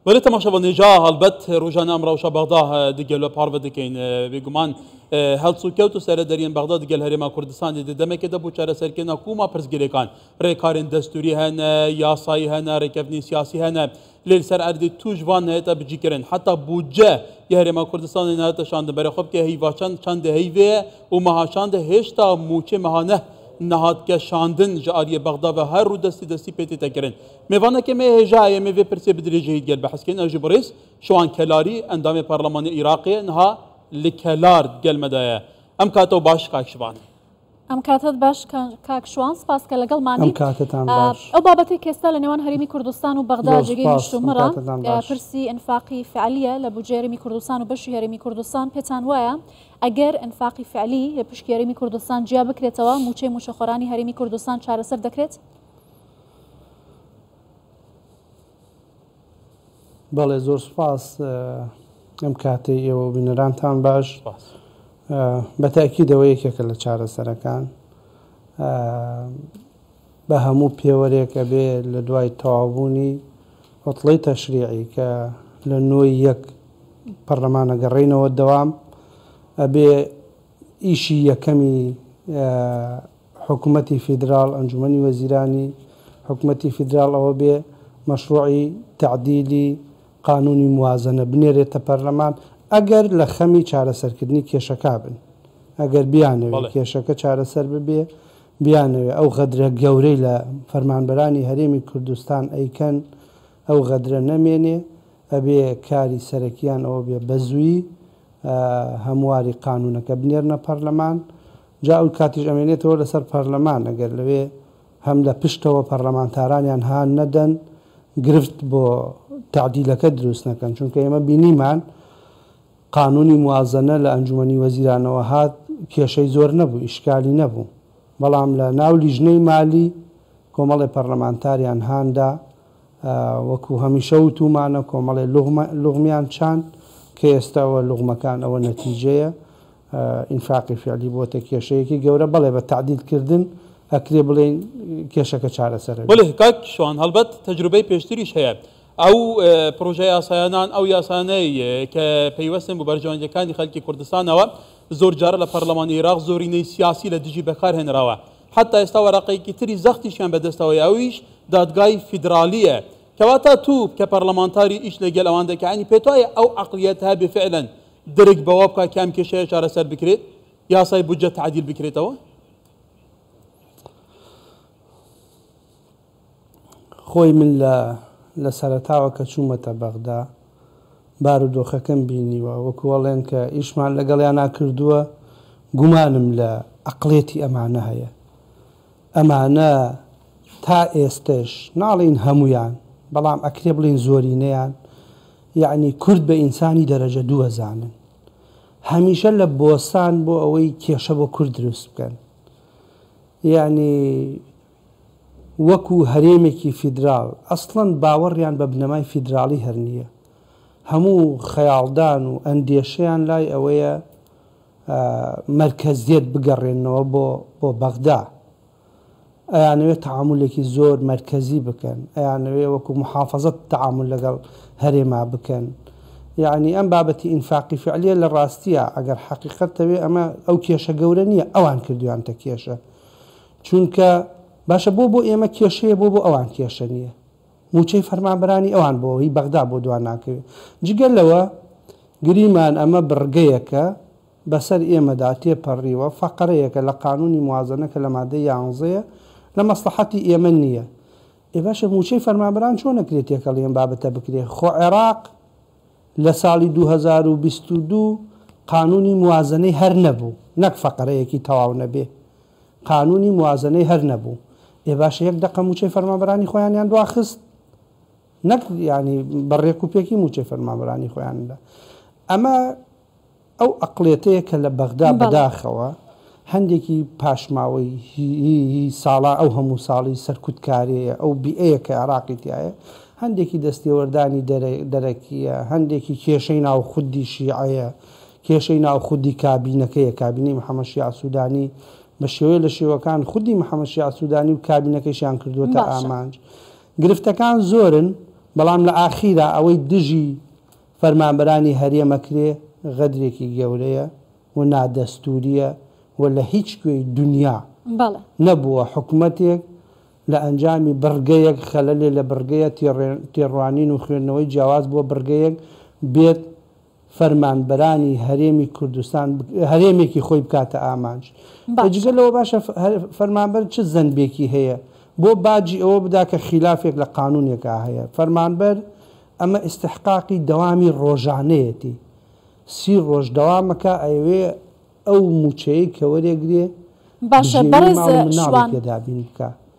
ولی تماشا نجاه البت روزانه امر وش بغداد دقل بارف دكين بيجمان هل سوكيوتو سر درين بغداد دقل هرما كردستان دي دم كده بوشارة سركنا كوما برزجري كان ريكارين دستوري هنا ياساي هنا ركبني سياسي هنا للسر أرد توجوان هتا بجيكرن حتى بوجه يهرما كردستان هتا شاند برخوب که هیواشان شاند هیوه و مهاشاند هشتا موچه مهانه نهاد که شاندن جاری بغداد و هر رو دستی پیتی تکرن میوانه که میهجای میوه پرسی بدریجه هید گل بحث کن اجی بریس شوان کلاری اندام پارلمان عراقی نها لکلار گل مدایه ام کاتو باش کاکشوان ام کاتت باش کاکشوان سپاس که لگل مانی ام کاتتان باش او بابتی کستا لنوان هریمی کردستان و بغداد جگه شمرا پرسی انفاقی فعلیه لبوجه هریمی کردستان و بشی هریمی کردستان پیتان وایا اگر انفاقی فعلی لپشکی هریمی کردستان جیا بکرێتەوە موچەی موشەخۆرانی هەرێمی کوردستان چارەسەر دەکرێت؟ بەڵێ زۆر سوپاس ئەم کاتەی ئێوە بینەرانتان باش بە تاکیدەوە یەکێکە لە چارەسەرەکان بە هەموو پێوەرێکە بێ لە دوای تەواوبوونی وەتڵەی تەشریعی کە لە نۆی یەک پەرلەمانە گەڕێینەوە دەوام ئەبێ ئیشی یەکەمی حکوومەتی فیدرال ئەنجومەنی وەزیرانی حکوومەتی فیدرال ئەوە بێ مەشروعی تعدیلی قانونی موازنە بنێرێتە پەرلەمان ئەگەر لە خەمی چارەسەرکردنی کێشەکە بن ئەگەر بیانەوێت کێشەکە چارەسەر ببێ بیانەوێت ئەو غەدرە گەورەی لە فەرمانبەرانی هەرێمی کوردستان ئەیکەن ئەو غەدرە نەمێنێ ئەبێ کاری سەرەکیان ئەوە بێ بەزووی هەمواری قانونەکە بنێرنە پەرلەمان جا ئەو کاتیش ئەمێنێتەوە لەسەر پەرلەمان ئەگەر لەوێ هەم لە پشتەوە پەرلەمانتارانیان هان نەدەن گرفت بۆ تعدیلەکە دروست نەکەن چونکە ئێمە بینیمان قانونی موازنە لە ئەنجومەنی وەزیرانەوە هات کێشەی زۆر نەبوو ئیشکالی نەبوو بەڵام لە ناو لیژنەی مالی کۆمەڵی پەرلەمانتاریان هاندا وەکو هەمیشە وتومانە کۆمەڵی لوغمیان چاند کە ئێستاوە لوغمەکان ئەوە نەتیجەیە ئینفاقی فعلی بۆتە کێشەیەکی گەورە بەڵێ بە تعدیلکردن ئەکرێ بڵێن کێشەکە چارەسەر بڵێ کاک شوان هەڵبەت تەجروبەی پێشتریش هەیە ئەو پرۆژە یاسایانان ئەو یاسانەی کە پەیوەستن بۆ بەرژەوەندەکانی خەڵکی کوردستانەوە زۆر جارە لە پەرلەمانی عێراق زۆرینەی سیاسی لە دژی بەکارهێنراوە حتا ئێستا وەرەقەیەکی تری زەختیشیان بەدەستەوەی ئەویش دادگای فیدرالیە کەواتە تو کە پەرلەمانتاری ئیش لەگەڵ ئەوان دەکەنی پێت وایە ئەو عەقلیەت هەبێ فعلەن درک بەوە بکە کام کێشەیە چارەسەر بکرێت یاسای بودجە تعدیل بکرێتەوە خۆی من لە سەرەتاوە کە چوومەتە بەغدا بارودۆخەکەم بینیوە وەکووەڵێن کە ئیشمان لەگەڵیان ناکردووە گومانم لە عەقڵێتی ئەمانە هەیە ئەمانە تا ئێستش ناڵین هەمویان بەڵام ئەکرێ بڵین زۆرینەیان یعنی کورد بە ئینسانی دەرەجە دووە زانن هەمیشە لە بۆسان بۆ ئەوەی کێشە بۆ کورد دروست بکەن یعنی وەکو هەرێمێکی فیدرال ئەسڵەن باوەڕیان بە بنەمای فیدرالی هەر نییە هەموو خەیاڵدان و ئەندێشەیان لای ئەوەیە مەرکەزیەت بگەڕێنەوە بۆ بەغدا ئەیانەوێت تەعاملێکی زۆر مەرکەزی بکەن ئەیانەوێ وەکو محافەزەت تەعامل لەگەڵ هەرێما بکەن یعنی ئەم بابەتی ئینفاقی فعلیە لە ڕاستیە ئەگەر حەقیقەتەوێ ئەمە ئەو کێشە گەورە نییە ئەوان کردویانتە کێشە چونکە باشە بۆ ئێمە کێشەیە بۆ ئەوان کێشە نییە موچەی فەرمانبەرانی ئەوان بۆ هی بەغدا بۆ دوان ناکەوێت جگەل لەوە گریمان ئەمە بڕگەیەکە بەسەر ئێمەدا تێپەڕیوە فەقەرەیەکە لە قانونی موازنەکە لە مادەی 11 لە مەسلحەتی ئێمە نییە باشە موچەی فەرمانبەران چۆن نەکرێت تێکەڵێن بابەتە بکرێت خۆ عێراق لە ساڵی 2022 قانونی موازنەی هەر نەبوو نەک فەقەرەیەکی تەواو نەبێ قانونی موازنەی هەر نەبوو باشە یەک دەقە موچەی فەرمانبەرانی خۆیانیان دواخست نەک ینی بەڕێک و پێکی موچەی فەرمانبەرانی خۆیاندا ئەمە ئەو ئەقڵێتەیە کە لە بەغدا بەداخەوە هەندێکی پاشماوەی ساڵا ئەو هەموو ساڵی سەرکوتکاریەیە ئەو بیئەیە کە عێراقی تایە هەندێکی دەستێوەردانی دەرەکیە هەندێکی کێشەی ناوخودی شیعەیە کێشەی ناوخودی کابینەکەیە کابینەی محەممەد شیع سوودانی بە شێوەیە لە شێوەکان خودی محەممەد شیع سوودانی و کابینەکەیشیان کردووەتە ئامانج گرفتەکان زۆرن بەڵام لە ئاخیرا ئەوەی دژی فەرمانبەرانی هەرێمەکرێ غەدرێکی گەورەیە و نادەستوریە و لە هیچ کوێی دنیا نەبووە حکوومەتێک لە ئەنجامی بڕگەیەک خەلەلێ لە بڕگەیە تێڕوانین و خوێندنەوەی جیاواز بۆ بڕگەیەک بێت فەرمانبەرانی هەرێمی کوردستان هەرێمێکی خۆی بکاتە ئامانج. جگەلەوە باشە فەرمانبەر چ زەنبێکی هەیە بۆ باجی ئەوە بدا کە خلافێک لە قانونێکا هەیە. فەرمانبەر ئەمە ئیستحقاقی دەوامی ڕۆژانەیەتی 30 ڕۆژ دەوامەکە ئەوێ ئەو موچەیە کە وەرێگرێ باشە بەڕێز شوان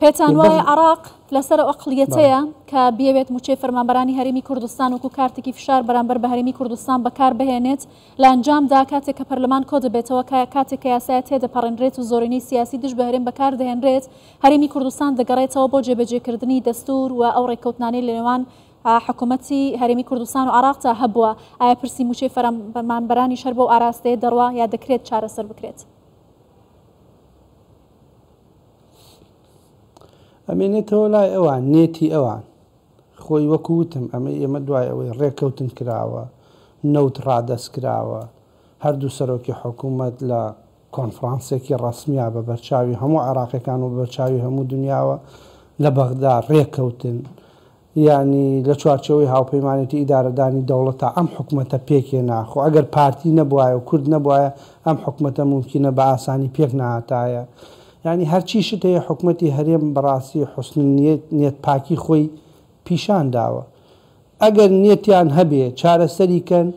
پێتان وایە عراق لەسەر ئەقلیەتەیە کە بێوێت موچەی فەرمانبەرانی هەرێمی کوردستان وەکو کارتێکی فشار بەرامبەر بە هەرێمی کوردستان بەکار بهێنێت لە ئەنجامدا کاتێک کە پەرلەمان کۆ دەبێتەوە کاتێک کە یاسایە تێدەپەڕێنرێت و زۆرینەی سیاسی دژ بە هەرێم بەکار دەهێنرێت هەرێمی کوردستان دەگەڕێتەوە بۆ جێبەجێکردنی دەستور و ئەو ڕێککەوتنانەی لە نێوان حکوومەتی هەرێمی کوردستان و عراق تا هەبووە. ئایا پرسی موچەی فەرمانبەرانی شەر بۆ ئاراستەیە دەڕوا یا دەکرێت چارەسەر بکرێت؟ ئەمێنێتەوە لای ئەوان نێتی ئەوان خۆی وەکوتم ئێمە دوای ئەوەی ڕێککەوتن کراوە نەوت ڕادەست کراوە هەردوو سەرۆکی حکوومەت لە کۆنفرانسێکی ڕسمیە بە بەرچاوی هەموو عراقیەکان و بەرچاوی هەموو دنیاوە لە بەغدا ڕێککەوتن ینی لە چوارچەوەی هاوپەیمانێتی ئیدارەدانی دەوڵەتە ئەم حکوومەتە پێکێنا خۆ ئەگەر پارتی نەبووایە و کورد نەبووایە ئەم حکوومەتە ممکنە بە ئاسانی پێک نهاتایە. ینی هەرچی شت هەیە حکوومەتی هەرێم بەڕاستی حوسن نێت پاکی خۆی پیشان داوە. ئەگەر نێتیان هەبێ چارەسەریکەن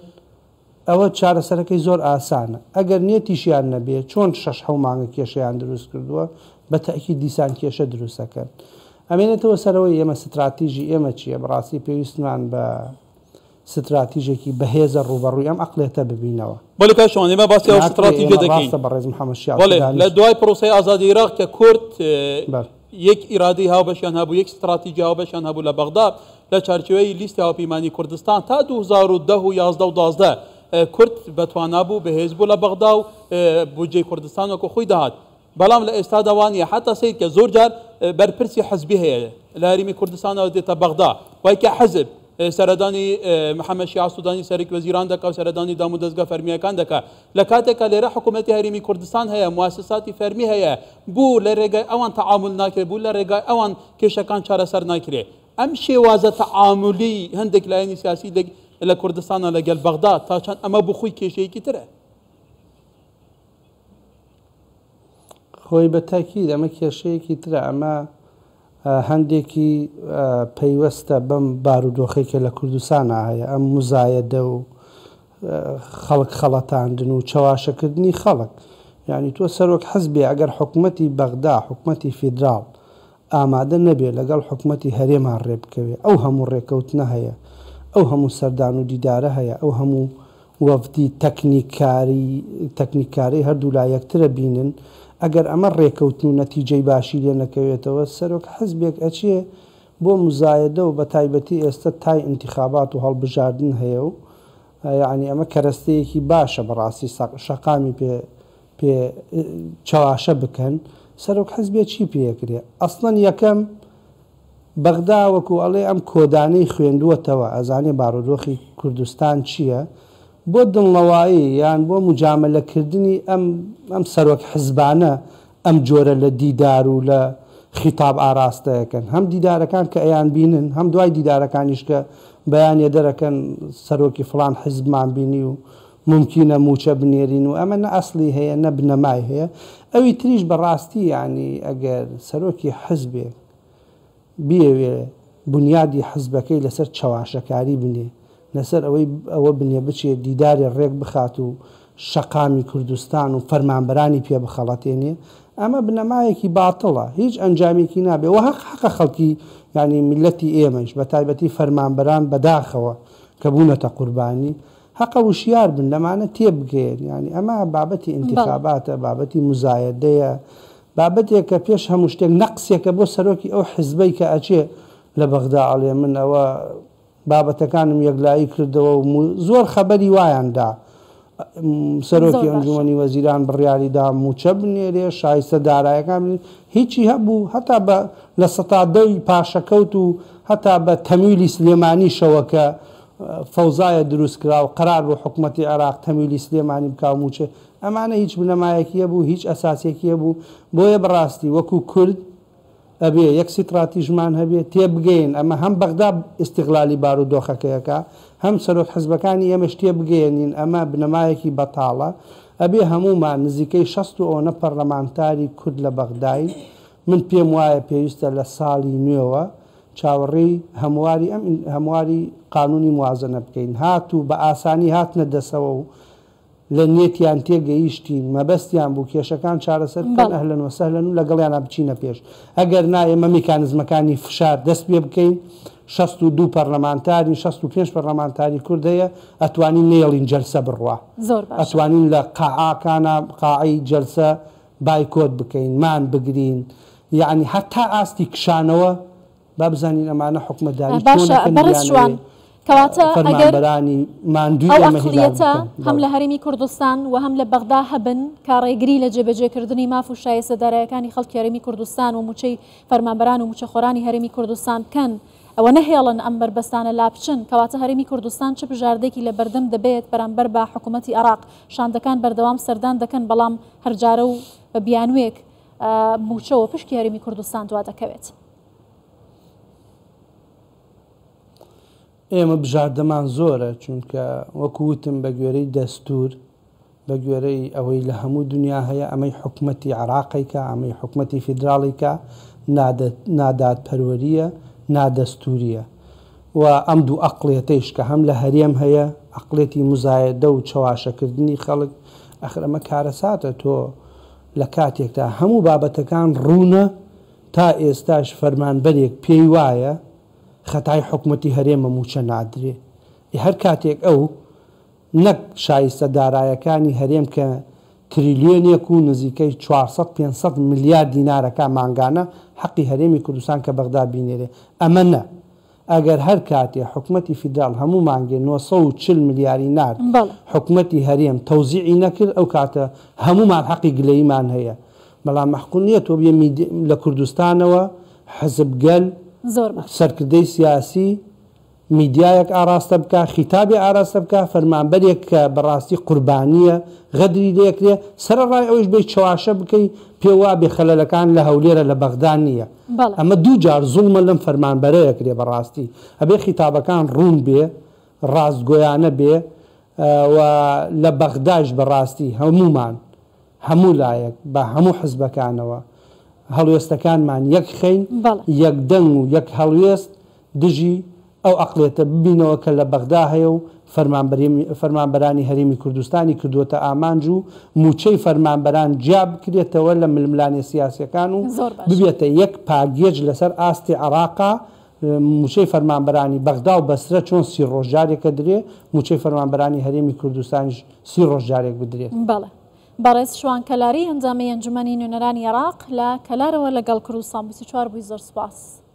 ئەوە چارەسەرەکەی زۆر ئاسانە. ئەگەر نێتیشیان نەبێ چۆن 6 مانگە کێشەیان دروست کردووە بە تەکی دیسان کێشە دروستەکەن. ئەمێنێتەوە سەرەوەی ئێمە ستراتیژی ئێمە چییە؟ بەڕاستی پێویستمان بە ستراتیژێکی بەهێزە ڕوبەڕووی ئەم ئەقلێتە ببینەوە. بەڵێ کاشەوان ئێمە باسی ئەو ستراتیژیە دەکەین. بەڕێز محەممەد شیاع لە دوای پرۆسەی ئازادی عێراق کە کورد یەک ئیرادەی هاوبەشیان هەبوو یەک ستراتیژی هاوبەشیان هەبوو لە بەغدا لە چارچوەی لیستی هاوپەیمانی کوردستان تا 2010 و 11 و 12 کورد بەتوانا بوو بەهێز بوو لە بەغدا و بودجەی کوردستان وەکو خۆی داهات. بەڵام لە ئێستا داوانە حتا سید کە زۆر جار بەرپرسی حزبی هەیە لە هەرێمی کوردستانەوە دێتە بەغدا وای کە حزب سەردانی محەممەد شیاع سوودانی سەرۆکی وەزیران دەکا و سەردانی دام و دەستگا فەرمیەکان دەکا لە کاتێکە لێرە حکوومەتی هەرێمی کوردستان هەیە مواسساتی فەرمی هەیە بوو لە ڕێگای ئەوان تەعامل ناکرێت بوو لە ڕێگای ئەوان کێشەکان چارەسەر ناکرێت. ئەم شێوازە تەعاملی هەندێک لایەنی سیاسی لە کوردستانە لەگەڵ بەغدا تا چەند ئەمە بخۆی کێشەیەکی ترە. خۆی بە تاکید ئەمە کێشەیەکی ترە ئەمە هەندێکی پەیوەستە بەم بارودۆخی کە لە کوردستانە هەیە ئەم مزایەدە و خەڵک خەڵەتاندن و چاواشەکردنی خەڵک. یعنی تۆ سەرۆک حزبێ ئەگەر حکوومەتی بەغدا حکوومەتی فیدراڵ ئامادە نەبێت لەگەڵ حکوومەتی هەرێمان ڕێ بکەوێت ئەو هەموو ڕێکەوتنە هەیە ئەو هەموو سەردان و دیدارە هەیە ئەو هەموو وەفدی تەکنیکاری هەردوو لا یەکترە بینن ئەگەر ئەمە ڕێکەوتن و نەتیجەی باشی لێ نەکەوێتەوە سەرۆک حزبێک ئەچێ بۆ مزایەدە و بە تایبەتی ئێستا تای انتخابات و هەڵبژاردن هەیە و یعنی ئەمە کەرەستەیەکی باشە بەڕاستی شەقامی پێ چاواشە بکەن سەرۆک حزبێ چی پێکرێ ئەسڵەن یەکەم بەغدا وەکو ئەڵێ ئەم کۆدانەی خوێندووەتەوە ئەزانێ بارودۆخی کوردستان چییە بۆ دڵنەوایی یان بۆ مجاملەکردنی ئەم سەرۆک حزبانە ئەم جۆرە لە دیدار و لە خیتاب ئاراستەیەکەن هەم دیدارەکان کە ئەیان بینن هەم دوای دیدارەکانیش کە بەیانێ دەرەکەن سەرۆکی فڵان حزبمان بینی و ممکنە موچە بنێرین و ئەمە نە ئەسلی هەیە نە بنەمای هەیە ئەوی تریش بەڕاستی ینی ئەگەر سەرۆکی حزبێک بیەوێ بنیادی حزبەکەی لەسەر چاواشەکاری بنێ لەسەر ئەوە بنێ بچێت دیداری ڕێک بخات و شەقامی کوردستان و فەرمانبەرانی پێ بخەڵەتێنێ ئەمە بنەمایەکی باتڵە هیچ ئەنجامێکی نابێ و حەقە خەڵکی ینی میلەتی ئێمەش بە تایبەتی فەرمانبەران بەداخەوە کە بوونەتە قوربانی حەقە وشیار بن لەمانە تێبگەێن ینی ئەمە بابەتی انتخاباتە بابەتی مزایەدەیە بابەتێک کە پێش هەموو شتێک نەقسێکە بۆ سەرۆکی ئەو حزبەی کە ئەچێ لە بەغدا ئەڵێ من ئەوە بابەتەکانم یەکلایی کردەوە و زۆر خەبەری وایاندا سەرۆکی ئەنجومەنی وەزیران بڕیاریدا موچە بنێرێ شایستە دارایەکان هیچی هەبوو هەتا بە لە سەتادەی پاشەکەوت و هەتا بە تەمیلی سلێمانی شەوەکە فەوزایە دروستکرا و قرار بۆ حکوومەتی عێراق تەمیلی سلێمانی بکاو موچێ ئەمانە هیچ بنەمایەکیە بوو هیچ ئەساسێکیە بوو بۆیە بەڕاستی وەکو کورد ئەبێ یەک ستراتیژمان هەبێت تێبگەین ئەمە هەم بەغدا ئیستیغلالی بارودۆخەکەیەکە هەم سەرۆک حزبەکانی ئێمەش تێبگەێنین ئەمە بنەمایەکی بەتاڵە ئەبێ هەمومان نزیکەی 69 پەرلەمانتاری کورد لە بەغدای من پێم وایە پێویستە لە ساڵی نوێوە چاوەڕێی هەمواری قانونی موازنە بکەین هاتوو بە ئاسانی هاتنە دەسەوە و لە نێتیان تێگەیشتین مەبەستیان بوو کێشەکان چارەسەر بکەن ئەهلەن وەسەهلەن و لەگەڵیانە بچینە پێش ئەگەر نا ئێمە میکانزمەکانی فشار دەست پێ بکەین 62 پەرلەمانتاری 65 پەرلەمانتاری کورد هەیە ئەتوانین نێڵین جەلسە بڕوا ئەتوانین لە قاعاکانە قاعی جەلسە بایکۆت بکەین مان بگرین یعنی هەتا ئاستی کشانەوە با بزانین ئەمانە حکومەتداری بەڕێزشوان کەواتە فەرمانبەرانی ماندووی ئەخلیەتە هەم لە هەرێمی کوردستان و هەم لە بەغدا هەبن کاڕێگری لە جێبەجێکردنی ماف و شایستەدارایەکانی خەڵکی هەرێمی کوردستان و موچەی فەرمانبەران و موچەخۆرانی هەرێمی کوردستان بکەن ئەوە نەهێڵن ئەم بربەستانە لا بچن کەواتە هەرێمی کوردستان چ بژاردێکی لە بەردەم دەبێت بەرامبەر بە حکوومەتی عێراق شاندەکان بەردەوام سەردان دەکەن بەڵام هەرجارە و بە بیانوێک موچەوە پشکی هەرێمی کوردستان دوا دەکەوێت. ئێمە بژاردەمان زۆرە چونکە وەکووتم بە گوێرەی دەستور بە گوێرەی ئەوەی لە هەموو دنیا هەیە ئەمەی حکوومەتی عێراقیکە ئەمەی حکوومەتی فیدراڵیکە نادات پەروەریە نادەستوریە و ئەم دوو ئەقڵێتەیش کە هەم لە هەرێم هەیە ئەقڵێتی مزایەدە و چەواشەکردنی خەڵک ئەخرەمە کارەساتە تۆ لە کاتێکدا هەموو بابەتەکان ڕوونە تا ئێستاش فەرمانبەرێک پێی وایە خەتای حکوومەتی هەرێمە موچە نادرێ هەر کاتێک ئەو نەک شایستە دارایەکانی هەرێم کە تریلیۆنێک و نزیکەی 400-500 میلیارد دینارەکە مانگانە حەقی هەرێمی کوردستان کە بەغدا بینێرێ ئەمە نە ئەگەر هەر کاتێ حکوومەتی فیدرال هەموو مانگێ 940 میلیاری نار حکوومەتی هەرێم تەوزیعی نەکرد ئەو کاتە هەمومان حەقی گلەیمان هەیە بەڵام مححقونیە تۆ بێ لە کوردستانەوە حزبگەل سەرکردەی سیاسی میدیایەک ئاراستە بکە خیتابی ئاراستە بکە فەرمانبەرێک کە بەڕاستی قوربانیە غەدری لێکرێ سەرڕای ئەوش بێ چواشە بکەی پێوا بێ خەلەلەکان لە هەولێرە لە بەغدا نییە ئەمە دوو جار زوڵمە لەم فەرمانبەرەیەکرێ بەڕاستی ئەبێ خیتابەکان ڕوون بێ ڕاستگۆیانە بێ و لە بەغداش بەڕاستی هەمومان هەموو لایەک بە هەموو حزبەکانەوە هەڵوێستەکانمان یەک خەین یەک دەنگ و یەک هەڵوێست دژی ئەو ئەقلێتە ببینەوە کە لە بەغدا هەیە و فەرمانبەرانی هەرێمی کوردستانی کردووەتە ئامانج و موچەی فەرمانبەران جیا بکرێتەوە لە ململانێ سیاسەکان و ببێتە یەک پاگێج لەسەر ئاستی عێراقا موچەی فەرمانبەرانی بەغدا و بەسرە چۆن 30 ڕۆژجارێکە درێ موچەی فەرمانبەرانی هەرێمی کوردستانیش 30 ڕۆژجارێک بدرێت. بەڕێز شوان کەلاری ئەنجامی ئەنجومەنی نوێنەرانی عێراق لە کەلارەوە لەگەڵ کوردستان 24 بووی زۆر سوپاس.